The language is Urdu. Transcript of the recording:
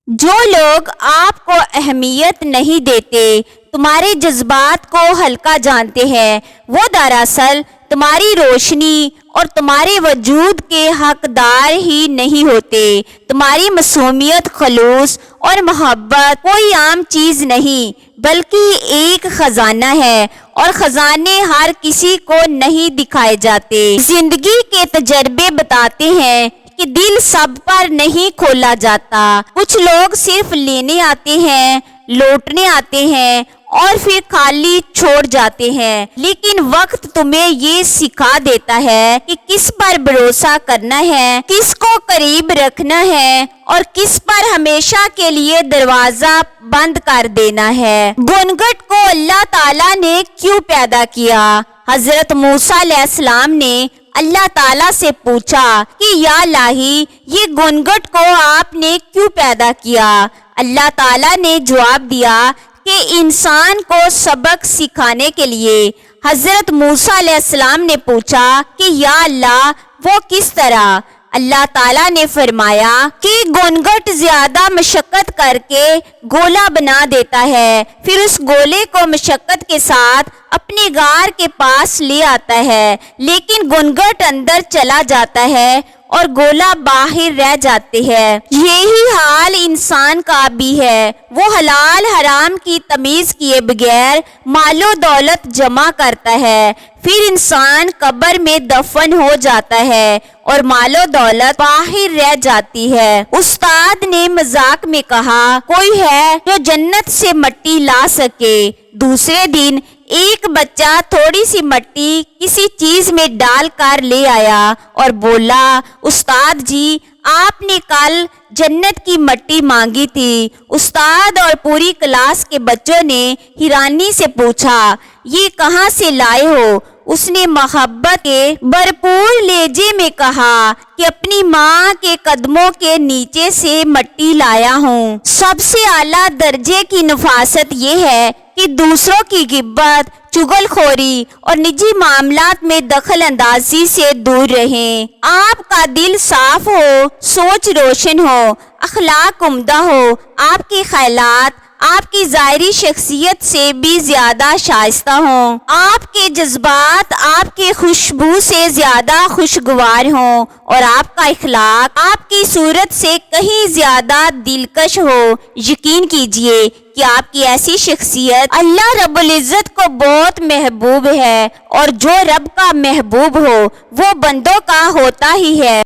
جو لوگ آپ کو اہمیت نہیں دیتے، تمہارے جذبات کو ہلکا جانتے ہیں، وہ دراصل تمہاری روشنی اور تمہارے وجود کے حقدار ہی نہیں ہوتے۔ تمہاری معصومیت، خلوص اور محبت کوئی عام چیز نہیں بلکہ ایک خزانہ ہے، اور خزانے ہر کسی کو نہیں دکھائے جاتے۔ زندگی کے تجربے بتاتے ہیں کہ دل سب پر نہیں کھولا جاتا۔ کچھ لوگ صرف لینے آتے ہیں، لوٹنے آتے ہیں اور پھر خالی چھوڑ جاتے ہیں، لیکن وقت تمہیں یہ سکھا دیتا ہے کہ کس پر بھروسہ کرنا ہے، کس کو قریب رکھنا ہے اور کس پر ہمیشہ کے لیے دروازہ بند کر دینا ہے۔ گھونگھٹ کو اللہ تعالیٰ نے کیوں پیدا کیا؟ حضرت موسیٰ علیہ السلام نے اللہ تعالیٰ سے پوچھا کہ یا الہی، یہ گھونگھٹ کو آپ نے کیوں پیدا کیا؟ اللہ تعالیٰ نے جواب دیا کہ انسان کو سبق سکھانے کے لیے۔ حضرت موسیٰ علیہ السلام نے پوچھا کہ یا اللہ، وہ کس طرح؟ اللہ تعالیٰ نے فرمایا کہ گھونگھٹ زیادہ مشقت کر کے گولا بنا دیتا ہے، پھر اس گولے کو مشقت کے ساتھ اپنے غار کے پاس لے آتا ہے، لیکن گھونگھٹ اندر چلا جاتا ہے اور گولا باہر رہ جاتے ہیں۔ یہی حال انسان کا بھی ہے۔ وہ حلال حرام کی تمیز کیے بغیر مال و دولت جمع کرتا ہے، پھر انسان قبر میں دفن ہو جاتا ہے اور مال و دولت باہر رہ جاتی ہے۔ استاد نے مذاق میں کہا، کوئی ہے جو جنت سے مٹی لا سکے؟ دوسرے دن ایک بچہ تھوڑی سی مٹی کسی چیز میں ڈال کر لے آیا اور بولا، استاد جی، آپ نے کل جنت کی مٹی مانگی تھی۔ استاد اور پوری کلاس کے بچوں نے حیرانی سے پوچھا، یہ کہاں سے لائے ہو؟ اس نے محبت کے بھرپور لہجے میں کہا کہ اپنی ماں کے قدموں کے نیچے سے مٹی لایا ہوں۔ سب سے اعلیٰ درجے کی نفاست یہ ہے کہ دوسروں کی غیبت، چغل خوری اور نجی معاملات میں دخل اندازی سے دور رہیں۔ آپ کا دل صاف ہو، سوچ روشن ہو، اخلاق عمدہ ہو، آپ کے خیالات آپ کی ظاہری شخصیت سے بھی زیادہ شائستہ ہوں، آپ کے جذبات آپ کے خوشبو سے زیادہ خوشگوار ہوں، اور آپ کا اخلاق آپ کی صورت سے کہیں زیادہ دلکش ہو۔ یقین کیجئے کہ آپ کی ایسی شخصیت اللہ رب العزت کو بہت محبوب ہے، اور جو رب کا محبوب ہو وہ بندوں کا ہوتا ہی ہے۔